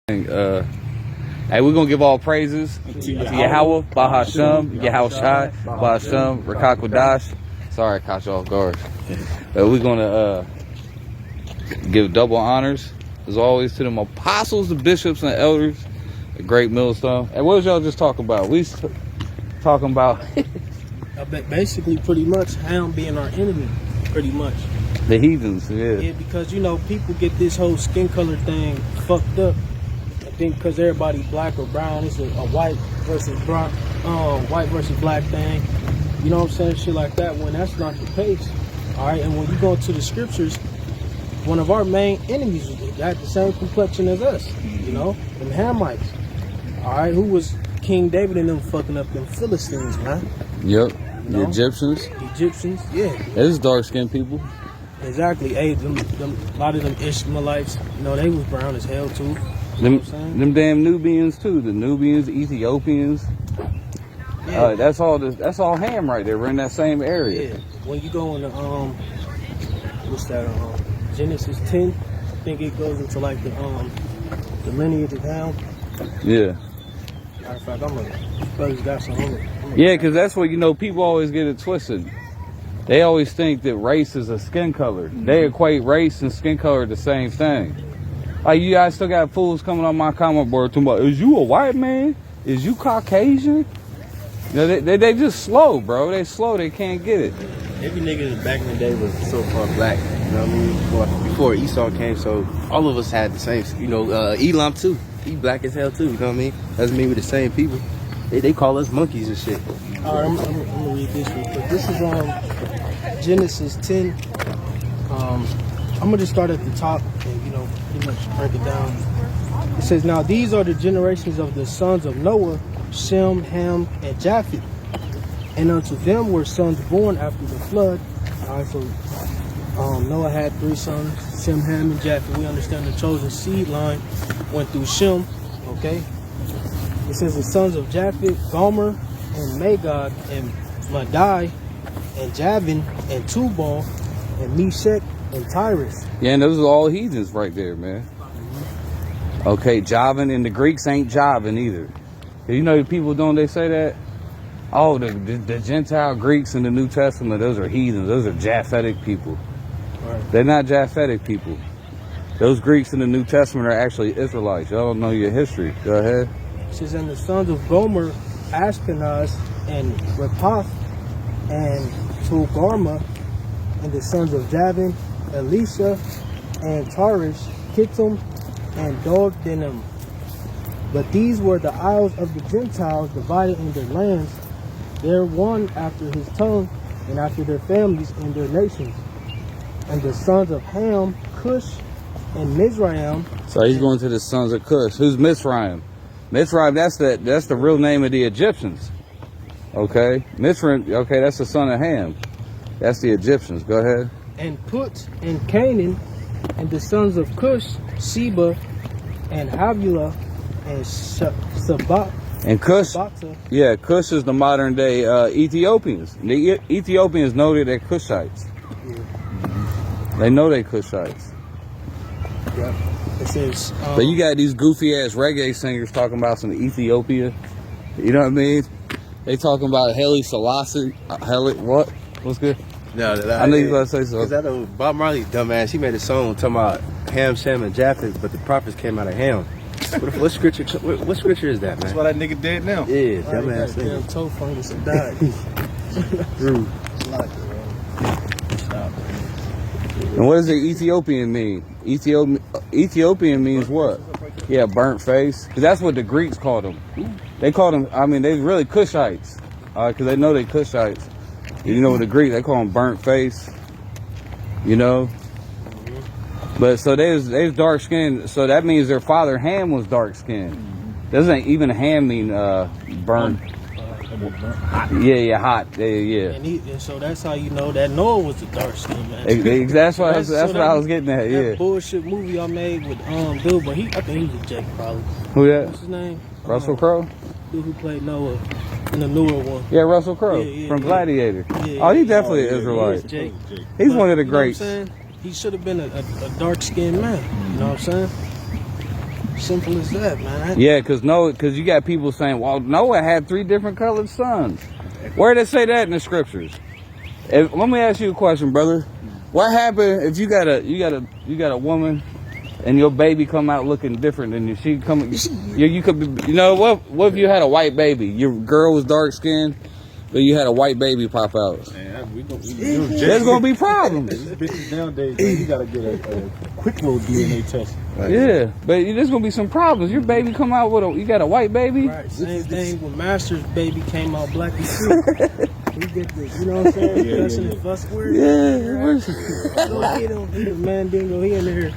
Hey, we're gonna give all praises to Yahweh, Bahasham, Yahushai, Bahasham, Rakakwadash. Sorry, I caught you off guard. But we're gonna give double honors, as always, to them apostles, the bishops, and the elders, the great millstone. And what was y'all just talking about? We talking about basically, pretty much, Ham being our enemy, pretty much. the heathens, yeah. Yeah, because people get this whole skin color thing fucked up. I think because everybody black or brown, it's a white versus brown, white versus black thing. You know what I'm saying? Shit like that. When that's not the case. All right, and when you go to the scriptures, one of our main enemies got the same complexion as us. You know, them Hamites. All right, who was King David and them fucking up them Philistines, man? Yep. The Egyptians. Egyptians, yeah. There's dark skinned people. Exactly. Hey, a lot of them Ishmaelites, they was brown as hell too. Them damn Nubians too. The Nubians, Ethiopians. Yeah. That's all Ham right there. We're in that same area. Yeah. When you go in the what's that? Genesis 10. I think it goes into like the lineage of Ham. Yeah. Matter of fact, I'm gonna brother's got some on it. Yeah, because that's what people always get it twisted. They always think that race is a skin color. They equate race and skin color the same thing. Like, you guys still got fools coming on my comment board talking about, is you a white man? Is you Caucasian? They just slow, bro. They slow. They can't get it. Every nigga back in the day was so-called black. You know what I mean? Before Esau came, so all of us had the same. Elam too. He black as hell too. You know what I mean? Doesn't mean we're the same people. They call us monkeys and shit. All right, I'm gonna read this real quick. This is Genesis 10. I'm gonna just start at the top and pretty much break it down. It says, now these are the generations of the sons of Noah, Shem, Ham, and Japheth. And unto them were sons born after the flood. All right, so Noah had 3 sons, Shem, Ham, and Japheth. We understand the chosen seed line went through Shem. Okay. It says the sons of Japheth, Gomer, and Magog, and Madai, and Javan, and Tubal, and Meshach, and Tyrus. Yeah, and those are all heathens right there, man. Okay, Javan, and the Greeks ain't Javan either. People they say that? Oh, the Gentile Greeks in the New Testament, those are heathens. Those are Japhetic people. Right. They're not Japhetic people. Those Greeks in the New Testament are actually Israelites. Y'all don't know your history. Go ahead. It says, and the sons of Gomer, Ashkenaz, and Rephath, and Togarmah, and the sons of Javan, Elisha, and Tarish, Kittim, and Dogdenim. But these were the isles of the Gentiles divided in their lands, their one after his tongue, and after their families and their nations. And the sons of Ham, Cush, and Mizraim. So he's going to the sons of Cush. Who's Mizraim? Mizraim, that's the real name of the Egyptians. Okay? Mizraim, okay, that's the son of Ham. That's the Egyptians. Go ahead. And Put, and Canaan, and the sons of Cush, Sheba, and Havilah, and Sabah. And Cush, Sabata. yeah, Cush is the modern day Ethiopians. The Ethiopians know that they're Cushites. Yeah. They know they're Cushites. Yeah. It says, But you got these goofy ass reggae singers talking about some Ethiopia. You know what I mean? They talking about Haile Selassie. What? What's good? No, I know you was about to say so. Because that old Bob Marley dumbass, he made a song talking about Ham, Shem, and Japheth, but the prophets came out of Ham. What scripture is that, man? That's why that nigga dead now. Yeah, right, dumbass damn thing. toe fungus and died. True. And what does the Ethiopian mean? Ethiopian means what? Yeah, burnt face. 'Cause that's what the Greeks called them. They called them, they really Cushites. Because they know they Cushites. With the Greeks, they call them burnt face. But so they was dark skinned. So that means their father Ham was dark skinned. Doesn't even Ham mean burnt? Yeah, hot. Yeah. And so that's how you know that Noah was the dark skin man. That's what I was getting at. Yeah. That bullshit movie I made with Bill, but I think he was a Jake probably. Who that? What's his name? Russell Crowe. Dude who played Noah in the newer one. Yeah, Russell Crowe Yeah, from Gladiator. Yeah, oh, he's definitely an He Israelite. is Jake. He's But, one of the you know what I'm greats. saying? He should have been a dark skinned man. You know what I'm saying? Simple as that, man. Yeah, because you got people saying, well, Noah had 3 different colored sons. Where did it say that in the scriptures? Let me ask you a question, brother. What happened if you got a woman and your baby come out looking different than you? You could be, you know what if you had a white baby? Your girl was dark skinned, but you had a white baby pop out. Man, There's gonna be problems. These bitches nowadays, man, you gotta get a quick little DNA test. Yeah, but there's gonna be some problems. Your baby come out with you got a white baby. Right. Same thing when Master's baby came out black and too. We get this, you know what I'm saying? Yeah, Cussing and fuss words. Yeah. He the man dingo. He in there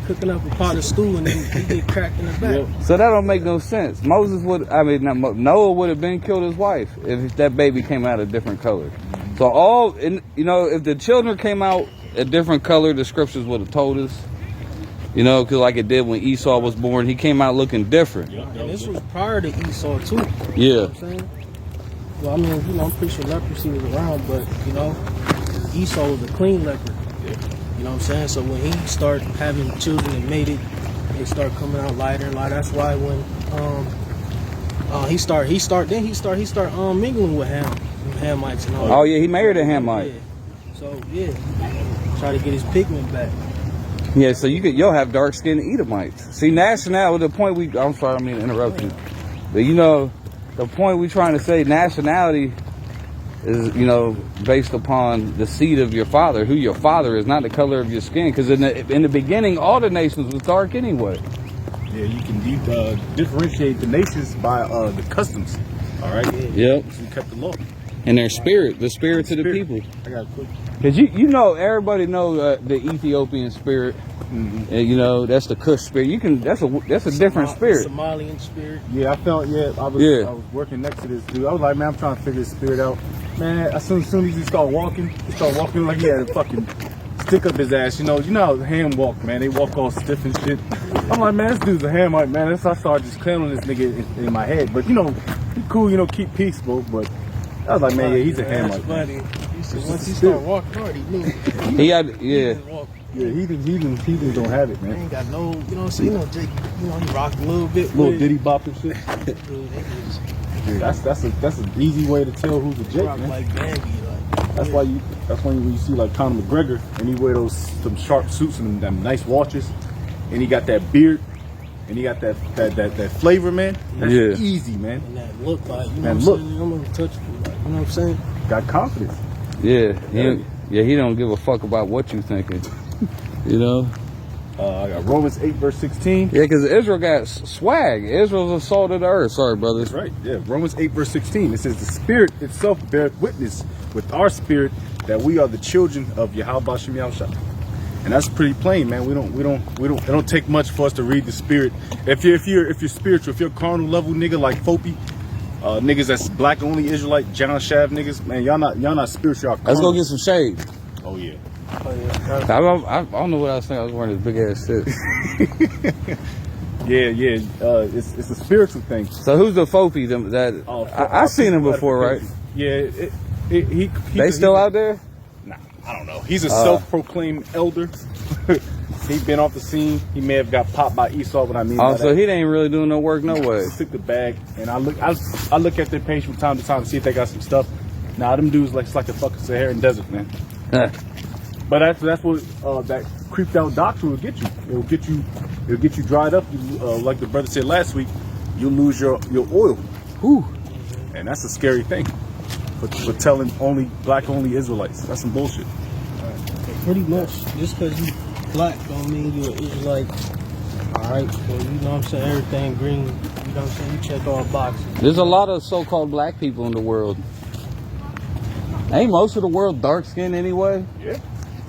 cooking up a pot of stew and then he get cracked in the back. So that don't make no sense. Noah would have been killed his wife if that baby came out a different color. So if the children came out a different color, the scriptures would have told us. You know, because like it did when Esau was born, he came out looking different. And this was prior to Esau too. Yeah. You know what I'm saying? Well, I mean, you know, I'm pretty sure leprosy was around, but you know, Esau was a clean leper. You know what I'm saying? So when he started having children and made it, they start coming out lighter and lighter. That's why when he start mingling with Hamites and all. Oh yeah, he married a Hamite. Yeah. So yeah, try to get his pigment back. Yeah, so you'll have dark skinned Edomites. See, nationality. The point I'm sorry, I mean to interrupt you, but you know, the point we're trying to say, nationality is, you know, based upon the seed of your father, who your father is, not the color of your skin. Because in the beginning, all the nations was dark anyway. Yeah, you can differentiate the nations by the customs. All right. Yep. So you kept the law. And their spirit, the spirits of the people. I got a quick. Because you know, everybody know the Ethiopian spirit. And, you know, that's the Kush spirit. That's a different spirit. Somalian spirit. Yeah, I was working next to this dude. I was like, man, I'm trying to figure this spirit out. Man, as soon as he started walking like he had a fucking stick up his ass. You know how ham walk, man. They walk all stiff and shit. I'm like, man, this dude's a Hamite, man. That's how I started just clowning this nigga in my head. But you know, he cool, you know, keep peaceful. But I was like, man, yeah, he's a Hamite. Funny. He said once he started walking hard, he knew. He had, yeah. Yeah, heathens don't have it, They man. ain't got no, you know what I'm saying? You know, Jake, you know, he rocked a little bit. Little with diddy bop and shit. Dude, they just Yeah, that's an easy way to tell who's a Jake, rock man. like Bambi. Like, That's when you see like Conor McGregor and he wear some sharp suits and them nice watches, and he got that beard, and he got that flavor, man. That's easy, man. and that look like, you know That what look. I'm saying? I'm untouchable. Like, you know what I'm saying? Got confidence. Yeah. He don't give a fuck about what you thinking. You know? I got Romans 8 verse 16. Yeah, because Israel got swag. Israel's the salt of the earth. Sorry, brothers. That's right. Yeah, Romans 8 verse 16. It says the Spirit itself beareth witness with our spirit that we are the children of Yahweh Bashem Yahushua. And that's pretty plain, man. It don't take much for us to read the Spirit. If you're spiritual, if you're carnal level nigga like Fopi, niggas that's black only Israelite, John Shav niggas, man, y'all not spiritual. Y'all Let's go carnal. get some shade. Oh yeah. I don't know what I was thinking. I was wearing this big ass shit. Yeah. It's a spiritual thing. So who's the Fopi? I seen him before, right? Yeah. They still out there? Nah, I don't know. He's a self-proclaimed elder. He's been off the scene. He may have got popped by Esau. What I mean. Oh, so he ain't really doing no work, no way. Took the bag, and I look at their page from time to time to see if they got some stuff. Nah, them dudes it's like the fucking Saharan desert, man. But that's what that creeped out doctrine will get you. It'll get you dried up. Like the brother said last week, you'll lose your oil. Whew. And that's a scary thing for telling black only Israelites. That's some bullshit. pretty much, just because you black don't mean you're an Israelite. Alright, so you know what I'm saying, everything green, you know what I'm saying, you check all boxes. There's a lot of so-called black people in the world. Ain't most of the world dark-skinned anyway? Yeah.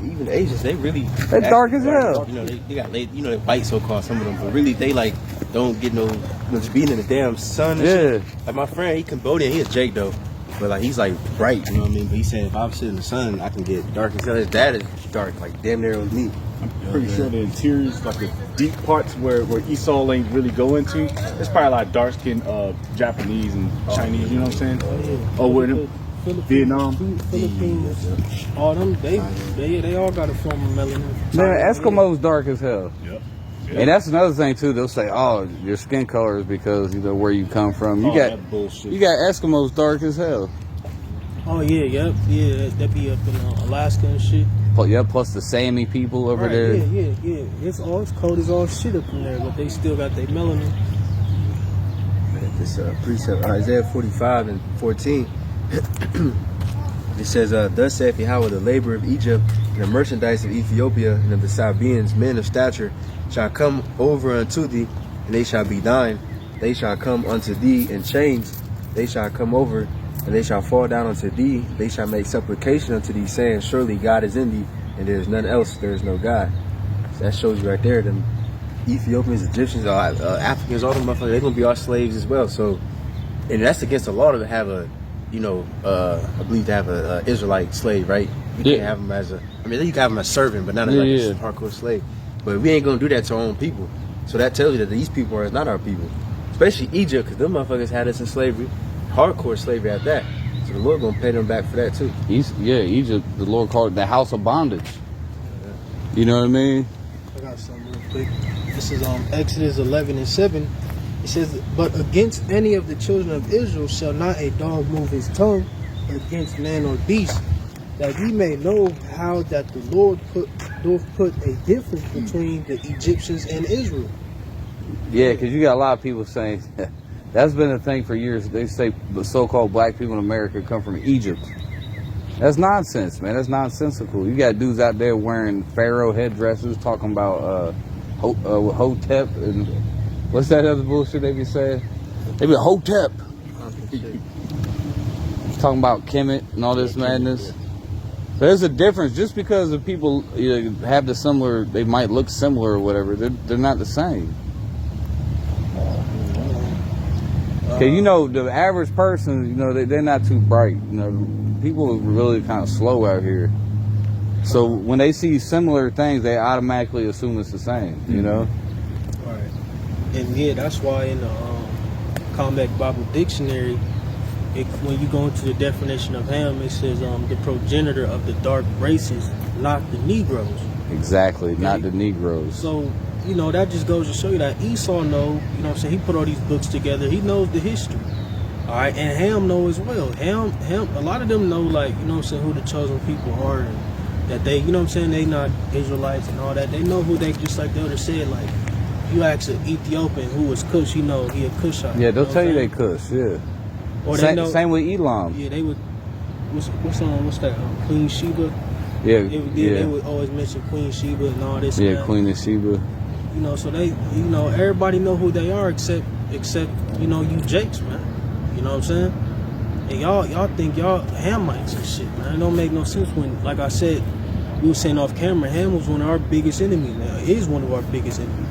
Even the Asians, they really... They dark as hell. You know, they got laid, you know, they white so-called, some of them, but really they like, don't get no, just being in the damn sun and shit. Like my friend, he Cambodian, he a Jake though. But like he's like bright, you know what I mean? But he said if I'm sitting in the sun, I can get dark as hell. His dad is dark, like damn near on me. I'm pretty sure the interiors, like the deep parts where Esau ain't really go into, there's probably a lot of dark skinned Japanese and Chinese, you know what I'm saying? Oh, where them? Vietnam. Philippines, all them, they all got a form of melanin. Man, Eskimos dark as hell. Yep. And that's another thing too. They'll say, "Oh, your skin color is because where you come from." You got that bullshit. you got Eskimos dark as hell. Oh yeah, yep, yeah. That be up in Alaska and shit. Plus the Sami people over Right, there. Yeah. It's cold as all shit up in there, but they still got their melanin. This precept, Isaiah 45 and 14. It says, "Thus saith Yahweh, the labor of Egypt, and the merchandise of Ethiopia, and of the Sabaeans, men of stature, shall come over unto thee, and they shall be thine. They shall come unto thee in chains. They shall come over, and they shall fall down unto thee. They shall make supplication unto thee, saying, Surely God is in thee, and there is none else. There is no God." So that shows you right there. Them Ethiopians, Egyptians, Africans, all them motherfuckers, they're gonna be our slaves as well. So, and that's against the law to have a, I believe to have a Israelite slave, right? You can't have them as you can have them as servant, but not as like a hardcore slave. But we ain't gonna do that to our own people. So that tells you that these people are not our people, especially Egypt, because them motherfuckers had us in slavery, hardcore slavery at that. So the Lord gonna pay them back for that too. Egypt. The Lord called it the house of bondage. You know what I mean? I got something real quick. This is Exodus 11 and 7. It says, "But against any of the children of Israel shall not a dog move his tongue against man or beast, that ye may know how that the Lord doth put a difference between the Egyptians and Israel." Yeah, because you got a lot of people saying that's been a thing for years. They say the so-called black people in America come from Egypt. That's nonsense, man. That's nonsensical. You got dudes out there wearing pharaoh headdresses, talking about Hotep and what's that other bullshit they be saying? They be Hotep. Talking about Kemet and all this madness. There's a difference. Just because the people have the similar, they might look similar or whatever, they're not the same. Okay, the average person, they're not too bright. People are really kind of slow out here. So when they see similar things, they automatically assume it's the same, Right. And yeah, that's why in the Combat Bible Dictionary, when you go into the definition of Ham, it says the progenitor of the dark races, not the Negroes. Exactly, okay? Not the Negroes. So, that just goes to show you that Esau he put all these books together. He knows the history. All right, and Ham know as well. Ham, a lot of them know, who the chosen people are, and that they, they not Israelites and all that. They know who they, just like the other said, like, you ask an Ethiopian who was Cush, he a Cushite. Yeah, they'll tell you they Cush, yeah. Or they know, same with Elam. Yeah, they would, what's that, Queen Sheba? Yeah, they would always mention Queen Sheba and all this. Yeah, Queen of Sheba. So they, everybody know who they are except you Jakes, man. You know what I'm saying? And y'all think y'all Hamites and shit, man. It don't make no sense when, like I said, we were saying off camera, Ham was one of our biggest enemies. Now, is one of our biggest enemies.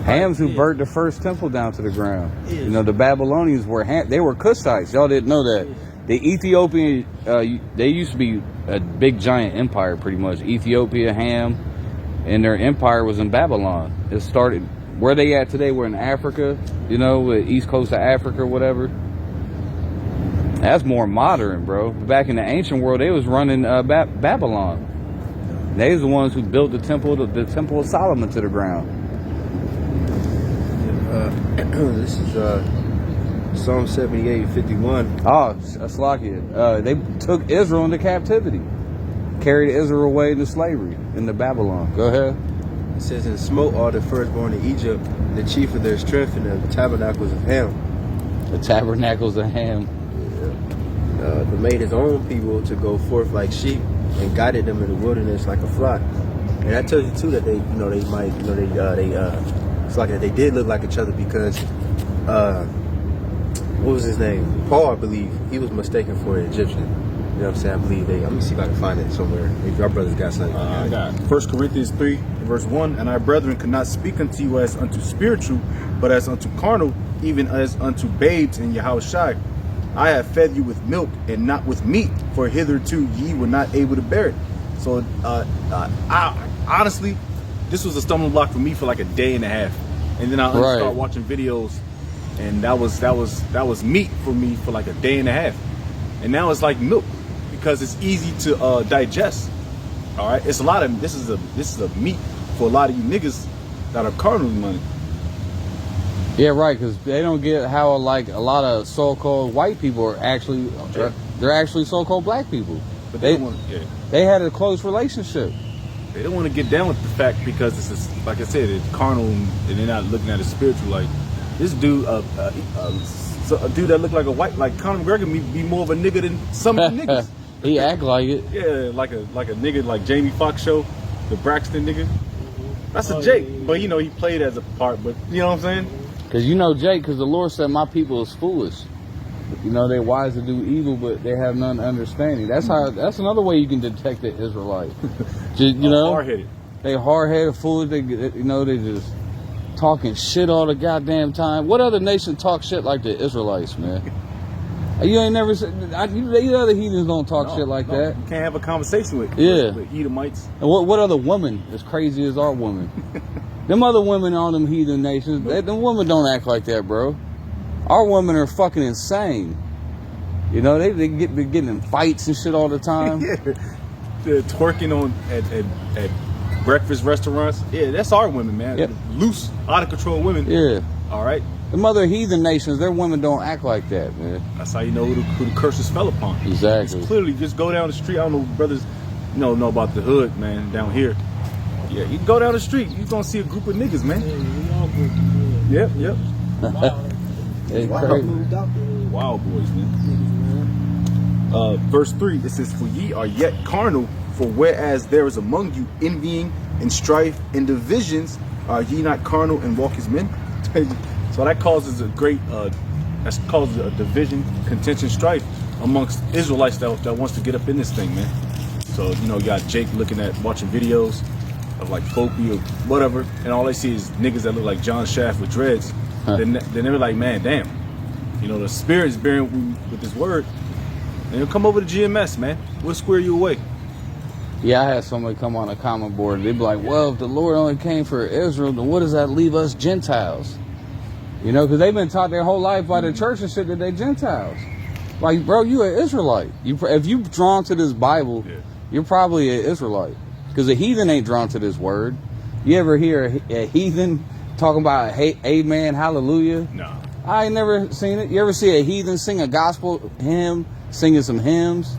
Ham's who burnt the first temple down to the ground. Yeah. The Babylonians were they were Cushites. Y'all didn't know that. Yeah. The Ethiopian, they used to be a big giant empire, pretty much. Ethiopia, Ham, and their empire was in Babylon. It started where they at today. We're in Africa, the east coast of Africa, or whatever. That's more modern, bro. Back in the ancient world, they was running Babylon. They was the ones who built the temple of Solomon to the ground. This is Psalm 78:51. Oh, Slakia. They took Israel into captivity, carried Israel away into slavery into Babylon. Go ahead. It says, "And smote all the firstborn in Egypt, the chief of their strength, and the tabernacles of Ham." The tabernacles of Ham. But made his own people to go forth like sheep, and guided them in the wilderness like a flock. And that tells you too that they, it's like that they did look like each other because, what was his name? Paul, I believe, he was mistaken for an Egyptian. You know what I'm saying? I believe let me see if I can find it somewhere. If our brothers got something. I got 1 Corinthians 3, verse 1, "And our brethren could not speak unto you as unto spiritual, but as unto carnal, even as unto babes in Yahushua. I have fed you with milk and not with meat, for hitherto ye were not able to bear it." So, I honestly, this was a stumbling block for me for like a day and a half, and then I started watching videos, and that was meat for me for like a day and a half, and now it's like milk because it's easy to digest. All right, it's a lot of this is a meat for a lot of you niggas that are carnally minded. Yeah, right. Because they don't get how like a lot of so-called white people are actually they're actually so-called black people. But they don't want, they had a close relationship. they don't want to get down with the fact because it's just, like I said, it's carnal and they're not looking at it spiritual. Like this dude, a dude that looked like a white, like Conor McGregor, be more of a nigga than some of the niggas. He act like it. Yeah, like a nigga like Jamie Foxx show, the Braxton nigga. That's a Jake, but you know he played as a part. But you know what I'm saying? Because you know, Jake, because the Lord said, my people is foolish. You know, they're wise to do evil, but they have none understanding. That's another way you can detect the Israelite. Just, you know, Hard-headed. They hard-headed, foolish. They just talking shit all the goddamn time. What other nation talk shit like the Israelites, man? You ain't never said, the other heathens don't talk shit like that. You can't have a conversation with Edomites. And what other woman as crazy as our woman? Them other women on them heathen nations, them women don't act like that, bro. Our women are fucking insane. You know, they get getting in fights and shit all the time. Yeah. They're twerking at breakfast restaurants. Yeah, that's our women, man. Yep. Loose, out of control women. Yeah. All right. Them other heathen nations, their women don't act like that, man. That's how you know who the curses fell upon. Exactly. It's clearly, just go down the street. I don't know, brothers, know about the hood, man, down here. Yeah, you can go down the street, you're gonna see a group of niggas, man. Yep. It's Wow. crazy. Moved out there. Wild boys, man. Niggas, man. Verse 3, it says, "For ye are yet carnal, for whereas there is among you envying and strife and divisions, are ye not carnal and walk as men?" So that causes a division, contention, strife amongst Israelites that wants to get up in this thing, man. So, you know, you got Jake watching videos of like Fopi or whatever, and all they see is niggas that look like John Shaft with dreads. Then they're like, man, damn. You know, the spirit is bearing with this word. And you'll come over to GMS, man. We'll square you away. Yeah, I had somebody come on a comment board and they'd be like, well, if the Lord only came for Israel, then what does that leave us Gentiles? You know, because they've been taught their whole life by the church and shit that they Gentiles. Like, bro, you an Israelite. If you're drawn to this Bible, you're probably an Israelite. Because a heathen ain't drawn to this word. You ever hear a heathen talking about, hey, amen, hallelujah? No. I ain't never seen it. You ever see a heathen sing a gospel hymn, singing some hymns?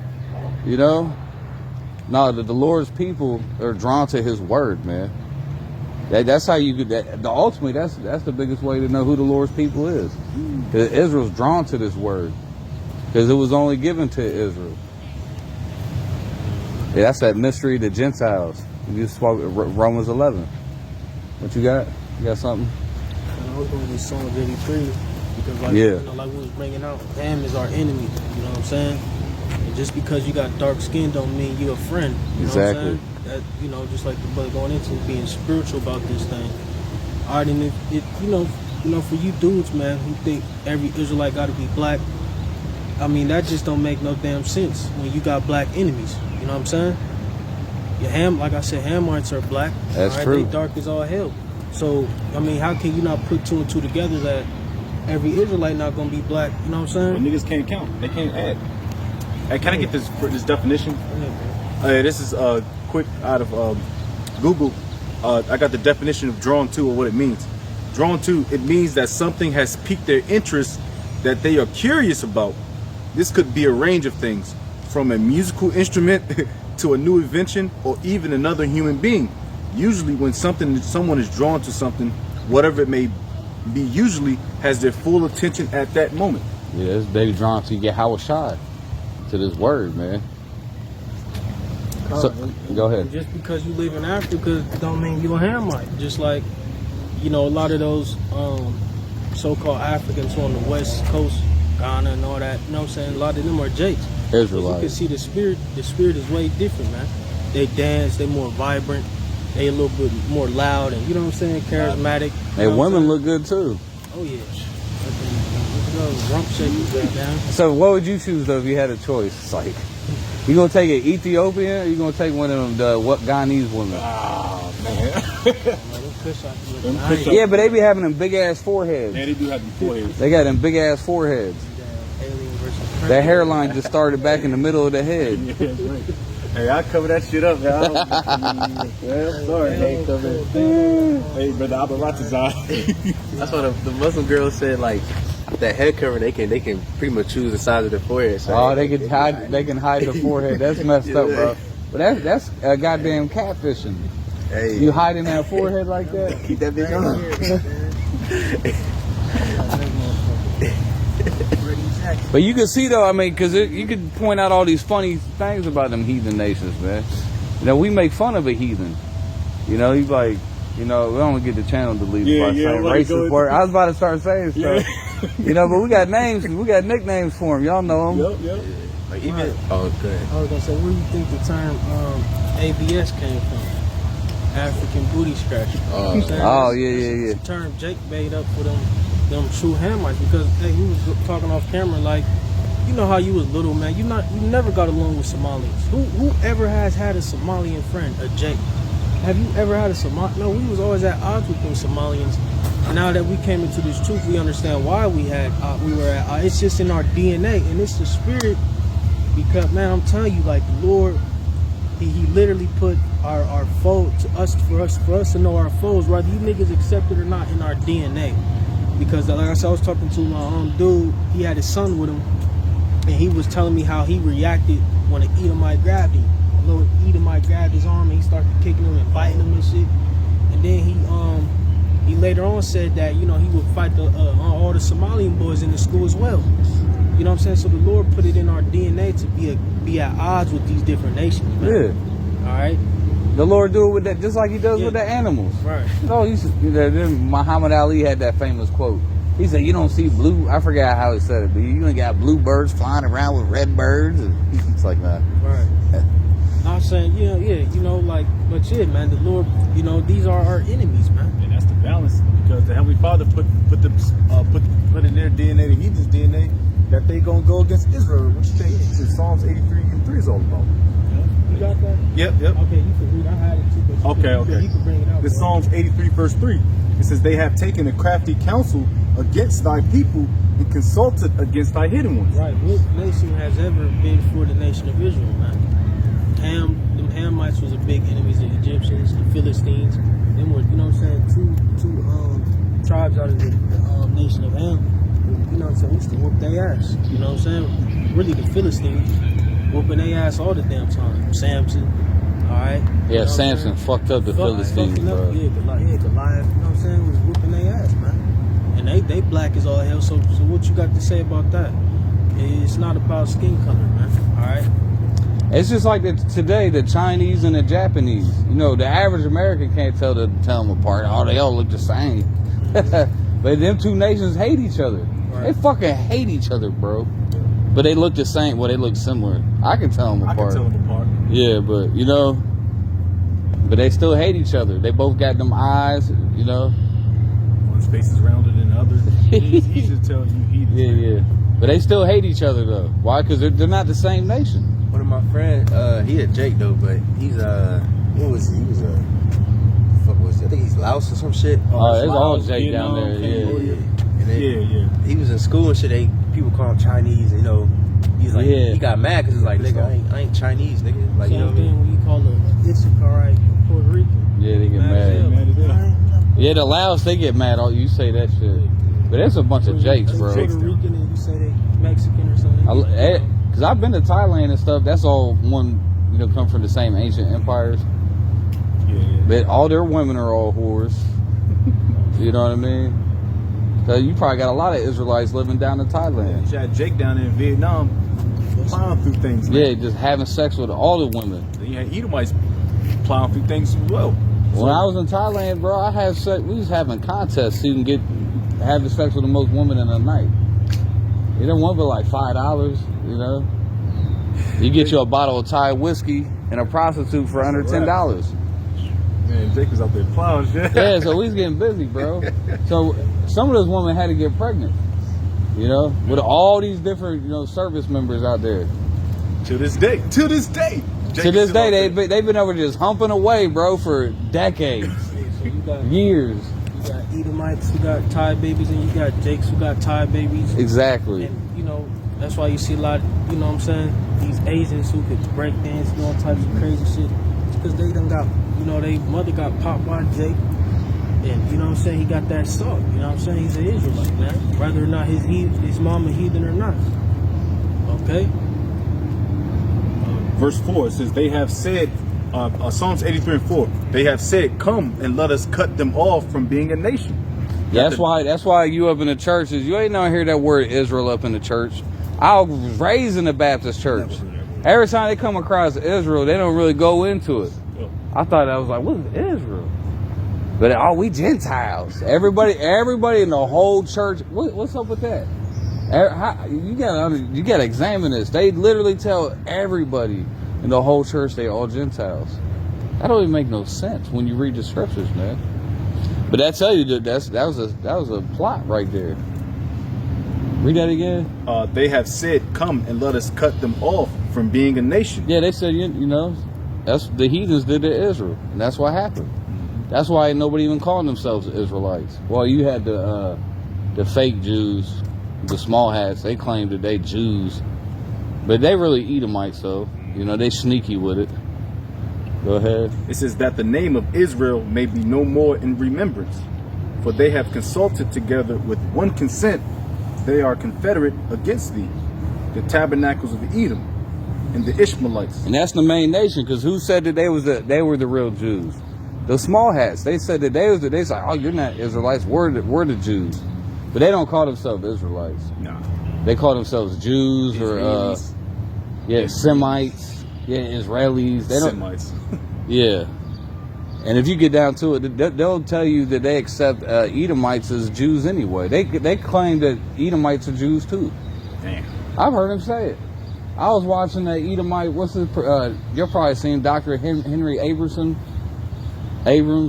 You know? No, the Lord's people are drawn to his word, man. That's how you get that. Ultimately, that's the biggest way to know who the Lord's people is. Because Israel's drawn to this word. Because it was only given to Israel. Yeah, that's that mystery to Gentiles. You just spoke Romans 11. What you got? You got something? I was going to Psalm 83 because, like, Yeah. you know, like we was bringing out, Ham is our enemy. You know what I'm saying? And just because you got dark skin don't mean you're a friend. You know what I'm saying? That, you know, just like the brother going into being spiritual about this thing. All right, and it you know, for you dudes, man, who think every Israelite got to be black, I mean, that just don't make no damn sense when you got black enemies. You know what I'm saying? Your like I said, Hamites are black. That's right? true. They dark as all hell. So, I mean, how can you not put two and two together that every Israelite not gonna be black? You know what I'm Well, saying? niggas can't count. They can't add. Hey, can I get this definition? This is quick out of Google. I got the definition of drawn to, or what it means. Drawn to, it means that something has piqued their interest that they are curious about. This could be a range of things, from a musical instrument to a new invention, or even another human being. Usually when someone is drawn to something, whatever it may be, usually has their full attention at that moment. Yeah, they drawn to Yahweh Shai, to this word, man. So, go ahead. Just because you live in Africa don't mean you're a Hamite. Just like, you know, a lot of those so-called Africans on the West Coast, Ghana and all that, you know what I'm saying? A lot of them are Jakes. Israelites. You can see the spirit is way different, man. They dance, they more vibrant, they a little bit more loud, and you know what I'm saying, charismatic. Hey, women look good too. Oh yeah. Rump shakers right now. So what would you choose though if you had a choice? It's like, you gonna take an Ethiopian or you gonna take one of them what Ghanese women? Oh man. Yeah, but they be having them big ass foreheads. Yeah, they do have them foreheads. They got them big ass foreheads. Alien versus That hairline just started back in the middle of the head. Yeah, that's right. Hey, I cover that shit up, man. Well, I'm sorry. Hey, cover. Hey, brother, Abba Ratazai. That's what the Muslim girl said. Like that head cover, they can pretty much choose the size of their forehead. So Oh, they can hide the forehead. That's messed up, bro. But that's goddamn catfishing. Hey, You hiding that forehead like that? keep that bitch on. But you can see though, I mean, because you could point out all these funny things about them heathen nations, man. You know, we make fun of a heathen. You know, he's like, you know, we don't get the channel deleted by saying racist word. I was about to start saying stuff. You know, but we got names, we got nicknames for him. Y'all know them. Yep. Like even good. I was gonna say, where do you think the term ABS came from? African booty scratcher. Oh, yeah. It's a term Jake made up for them true Hamites, because hey, he was talking off camera like, you know how you was little, man. You never got along with Somalians. Who ever has had a Somalian friend, a Jake? Have you ever had a Somalian? No, we was always at odds with them Somalians. Now that we came into this truth, we understand why we were at odds. It's just in our DNA, and it's the spirit. Because man, I'm telling you, like the Lord, He literally put our foe to us for us to know our foes, whether you niggas accept it or not, in our DNA. Because like I said, I was talking to my dude, he had his son with him, and he was telling me how he reacted when an Edomite grabbed him. A little Edomite grabbed his arm and he started kicking him and biting him and shit. And then he later on said that, you know, he would fight all the Somalian boys in the school as well. You know what I'm saying? So the Lord put it in our DNA to be at odds with these different nations, man. Yeah. All right? The Lord do it with that, just like He does with the animals. Right. No, Muhammad Ali had that famous quote. He said, "You don't see blue." I forgot how he said it, but you ain't got blue birds flying around with red birds. And it's like that. Right. I'm saying, you know, like, but yeah, man, the Lord, you know, these are our enemies, man. And that's the balance, because the Heavenly Father put in their DNA, the heathen's DNA, that they gonna go against Israel, which Psalms 83:3 is all about. You got that? Yep. Okay, you can read. I had it too, but you can bring it out. This Psalms 83 verse 3. It says, "They have taken a crafty counsel against thy people and consulted against thy hidden ones." Right. What nation has ever been for the nation of Israel, man? Them Hamites was a big enemies of the Egyptians, the Philistines. Them were, you know what I'm saying, two tribes out of the nation of Ham. You know what I'm saying? We used to whoop their ass. You know what I'm saying? Really, the Philistines whooping their ass all the damn time. Samson, all right? Yeah, You know Samson fucked up the Philistines, bro. Yeah, Goliath, you know what I'm saying, was whooping their ass, man. And they black as all hell, so what you got to say about that? It's not about skin color, man, all right? It's just like today, the Chinese and the Japanese. You know, the average American can't tell them apart. Oh, they all look the same. But them two nations hate each other. Right. They fucking hate each other, bro. But they look the same. Well, they look similar. I can tell them apart. I can tell them apart. Yeah, but, you know, but they still hate each other. They both got them eyes, you know. One's face is rounder than the other. It's easy to tell you heathen. Yeah. But they still hate each other, though. Why? Because they're not the same nation. One of my friends, he a Jake though, but he's what was he? He was fuck was it? I think he's Laos or some shit. Oh, it's all Jake down there. Yeah. And he was in school and shit. People call him Chinese. And, you know, he's like, he got mad because he's like, nigga, I ain't Chinese, nigga. Like, you know what I mean? When you call it Issacharite, Puerto Rican. Yeah, they get mad. Yeah, the Laos, they get mad. You say that shit. But there's a bunch of Jakes, bro. Puerto Rican and you say they Mexican or something. Because I've been to Thailand and stuff. That's all one, you know, come from the same ancient empires. Yeah. But all their women are all whores. You know what I mean? So you probably got a lot of Israelites living down in Thailand. You had Jake down there in Vietnam plowing through things. Man. Yeah, just having sex with all the women. Then you had Edomites plowing through things as well. When I was in Thailand, bro, I had sex. We was having contests so you can having sex with the most women in a night. It didn't want but like $5, you know. You get you a bottle of Thai whiskey and a prostitute for under $10. Man, Jake was out there plowing shit. Yeah, so we was getting busy, bro. So some of those women had to get pregnant, you know, with all these different, you know, service members out there. To this day. They've been over just humping away, bro, for decades, So you got years. You got Edomites who got Thai babies, and you got Jakes who got Thai babies. Exactly. And you know, That's why you see a lot, you know what I'm saying, these Asians who could break dance and all types of crazy shit. It's because they done got, you know, they mother got popped by Jake. And, you know what I'm saying, he got that salt. You know what I'm saying? He's an Israelite, man. Whether or not his mom a heathen or not. Okay? Verse 4, it says, they have said, Psalms 83 and 4, they have said, come and let us cut them off from being a nation. Yeah, that's why you up in the churches, you ain't not hear that word Israel up in the church. I was raised in the Baptist church. Every time they come across Israel, they don't really go into it. I thought I was like, what is Israel? But we Gentiles. Everybody in the whole church. What's up with that? You gotta examine this. They literally tell everybody in the whole church they all Gentiles. That don't even make no sense when you read the scriptures, man. But that tell you that was a plot right there. Read that again. They have said, come and let us cut them off from being a nation. Yeah, they said, you know, that's the heathens did to Israel, and that's what happened. That's why nobody even called themselves Israelites. Well, you had the fake Jews, the small hats. They claimed that they Jews, but they really Edomites. So you know they sneaky with it. Go ahead. It says that the name of Israel may be no more in remembrance, for they have consulted together with one consent. They are confederate against thee, the tabernacles of Edom and the Ishmaelites. And that's the main nation, because who said that they were the real Jews? The small hats. They said that they said, oh, you're not Israelites. We're the Jews, but they don't call themselves Israelites. No, they call themselves Jews Israelis. Or Semites. Yeah, Israelis. They don't. Semites. Yeah. And if you get down to it, they'll tell you that they accept Edomites as Jews anyway. They claim that Edomites are Jews too. Damn. I've heard him say it. I was watching that Edomite. What's his? You're probably seen Dr. Henry Abrams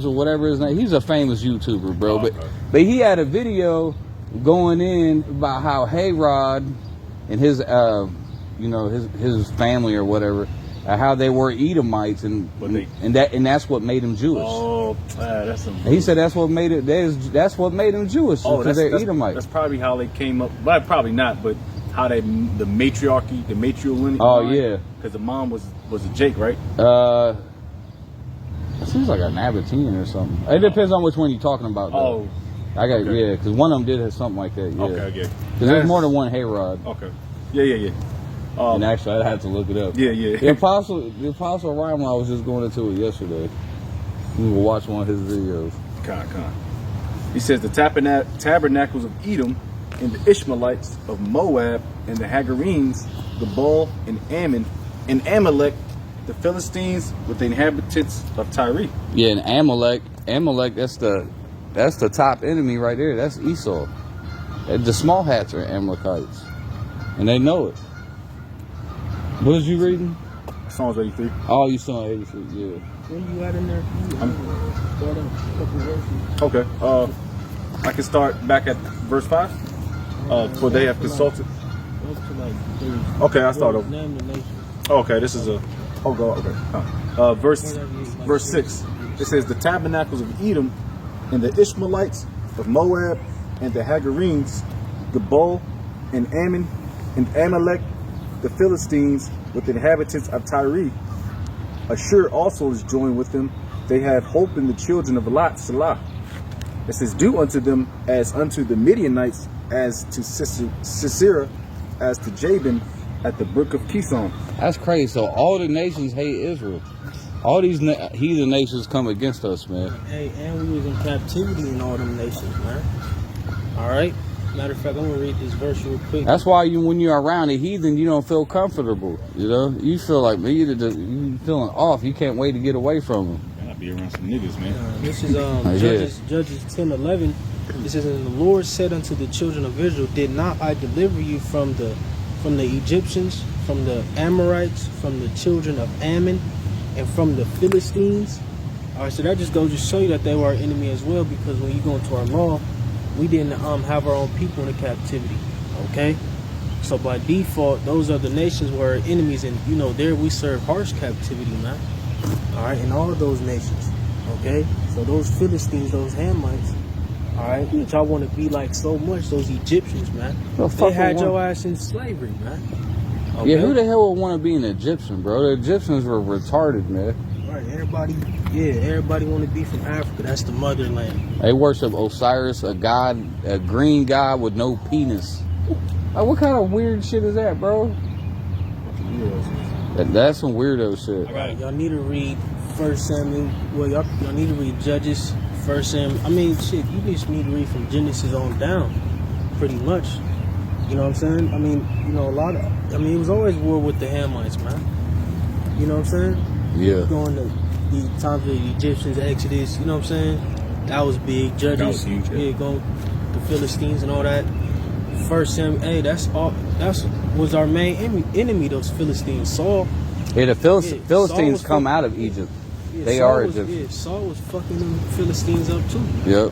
or whatever his name. He's a famous YouTuber, bro. Oh, okay. But he had a video going in about how Herod and his his family or whatever, how they were Edomites and that's what made them Jewish. Oh, that's some. He said that's what made it. That's what made them Jewish. Because they're Edomites. That's probably how they came up. Well, probably not, but how the matriarchy, the matrilineal. Oh yeah. Because the mom was a Jake, right? It seems like an Aberdeen or something. It depends on which one you're talking about, though. Okay. because one of them did have something like that. Yeah. Okay. Because there's more than one Herod. Okay. Yeah. And actually, I'd have to look it up. Yeah. The Apostle Rhymer, I was just going into it yesterday. We will watch one of his videos. Con. He says the tabernacles of Edom and the Ishmaelites of Moab and the Hagarenes, Gebal and Ammon and Amalek, the Philistines with the inhabitants of Tyre. Yeah, and Amalek, that's the top enemy right there. That's Esau. The small hats are Amalekites, and they know it. What was you reading? Psalms 83. Oh, you saw 83. Yeah. When you at in there? Start up a couple verses. Okay. I can start back at verse 5. For they have consulted. Okay, I start over. Name the nation. Okay, this is a. Oh, go. Okay. Verse 6. It says the tabernacles of Edom and the Ishmaelites of Moab and the Hagarenes, Gebal and Ammon and Amalek, the Philistines with the inhabitants of Tyre. Ashur also is joined with them. They have hope in the children of Lot, Salah. It says, do unto them as unto the Midianites, as to Sisera, as to Jabin at the brook of Kison. That's crazy. So all the nations hate Israel. All these heathen nations come against us, man. Hey, and we was in captivity in all them nations, man. All right. Matter of fact, I'm gonna read this verse real quick. That's why when you're around a heathen, you don't feel comfortable. You know, you feel like you feeling off. You can't wait to get away from them. I be around some niggas, man. This is Judges 10:11. It says, "And the Lord said unto the children of Israel, Did not I deliver you from the Egyptians, from the Amorites, from the children of Ammon, and from the Philistines?" All right, so that just goes to show you that they were our enemy as well, because when you go into our law, we didn't have our own people in the captivity. Okay, so by default, those are the nations who are our enemies, and there we serve harsh captivity, man. All right, in all of those nations. Okay, so those Philistines, those Hamites, All right, but y'all want to be like so much those Egyptians, man. The They fuck had would your want- ass in slavery, man. Yeah, Okay? who the hell would want to be an Egyptian, bro? The Egyptians were retarded, man. Right, everybody want to be from Africa. That's the motherland. They worship Osiris, a god, a green god with no penis. Like, what kind of weird shit is that, bro? That's some weirdo shit. All right, y'all need to read First Samuel. Well, y'all need to read Judges, First Samuel. I mean, shit, you just need to read from Genesis on down, pretty much. You know what I'm saying? I mean, you know, it was always war with the Hamites, man. You know what I'm saying? Yeah. Going to the times of the Egyptians, Exodus, you know what I'm saying? That was big. Judges, That was huge, yeah. going the Philistines and all that. First Samuel, hey, that's was our main enemy, those Philistines. Saul. Yeah, the Yeah, Philistines Saul come was out of Egypt. Yeah, They Saul are was, Egyptians. Yeah, Saul was fucking them Philistines up too. Yep.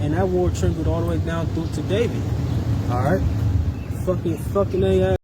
And that war trickled all the way down through to David. Alright? Fucking they ass.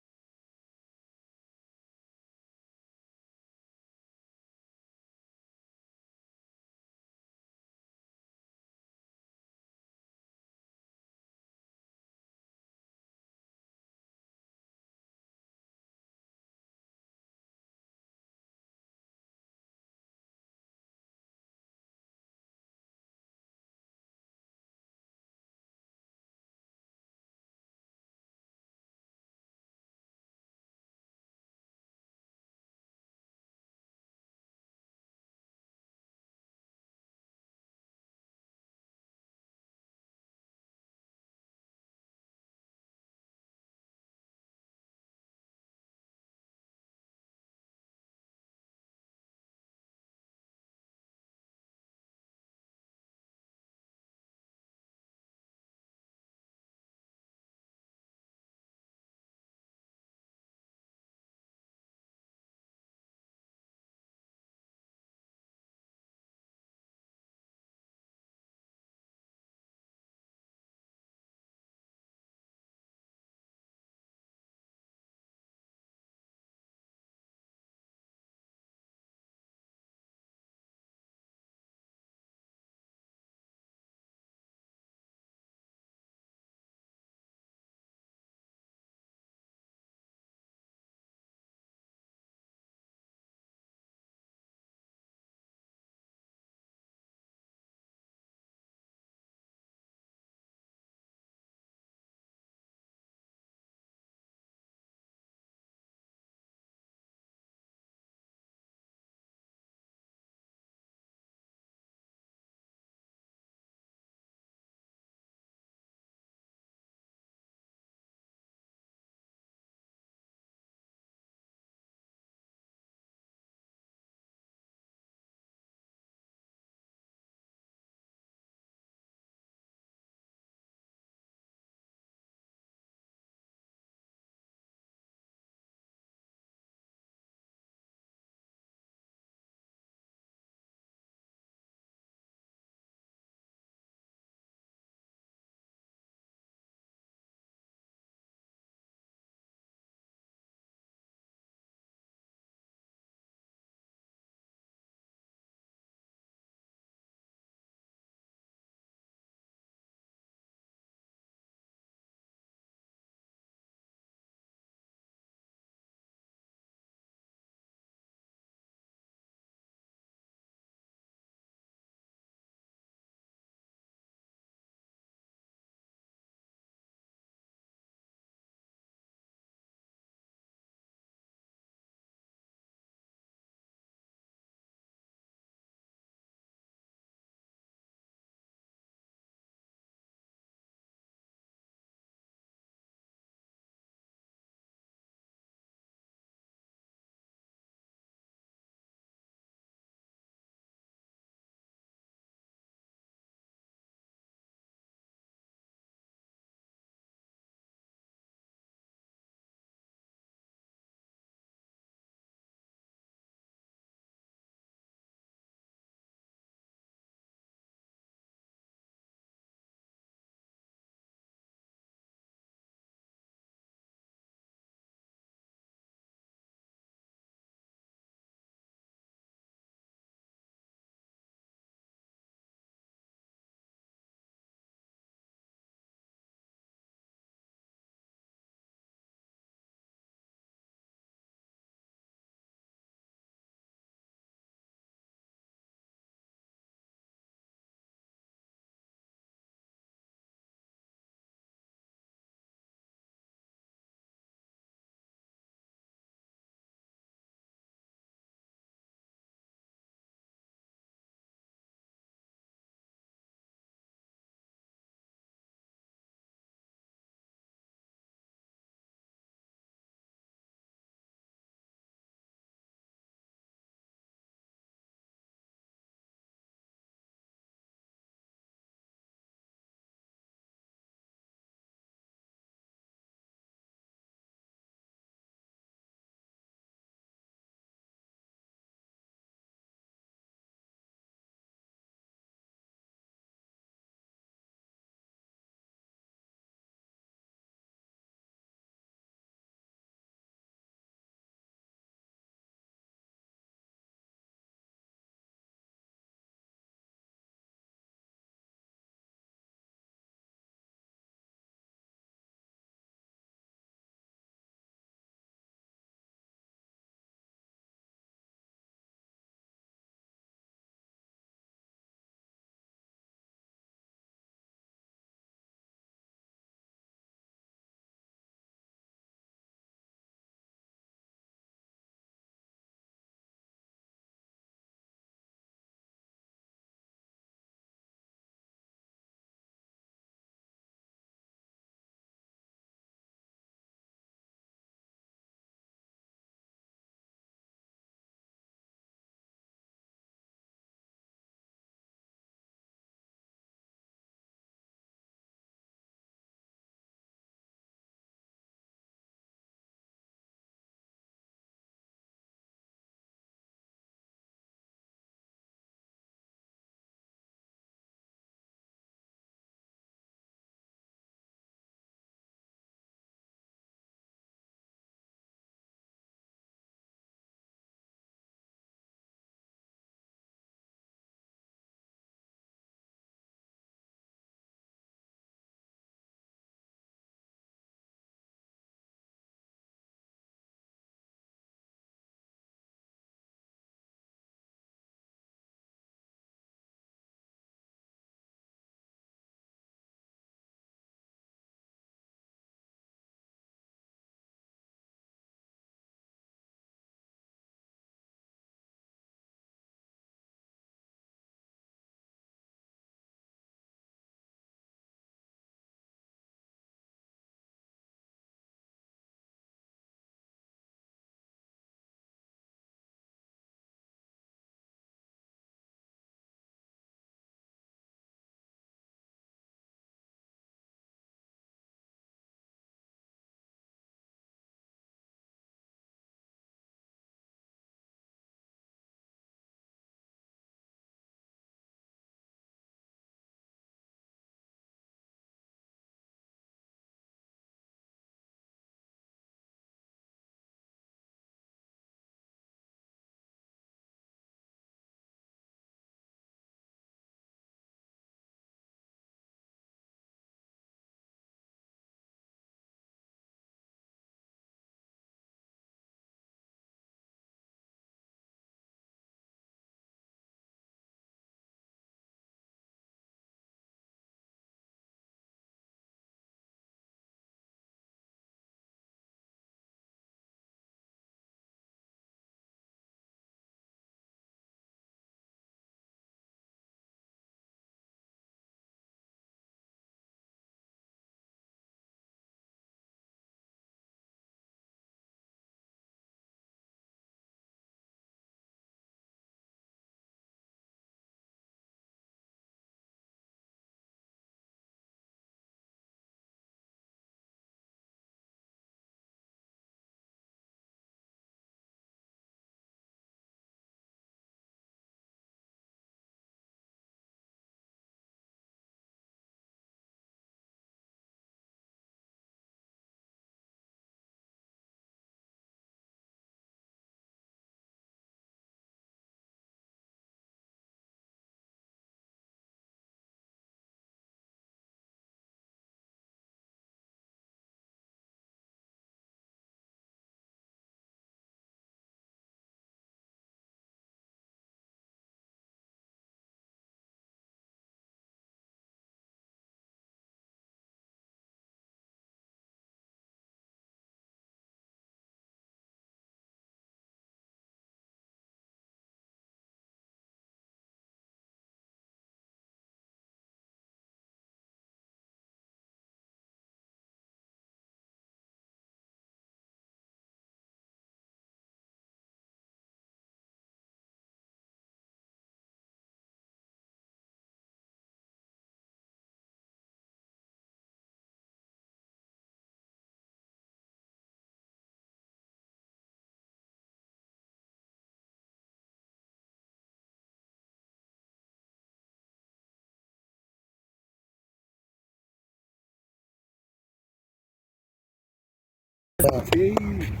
Yeah.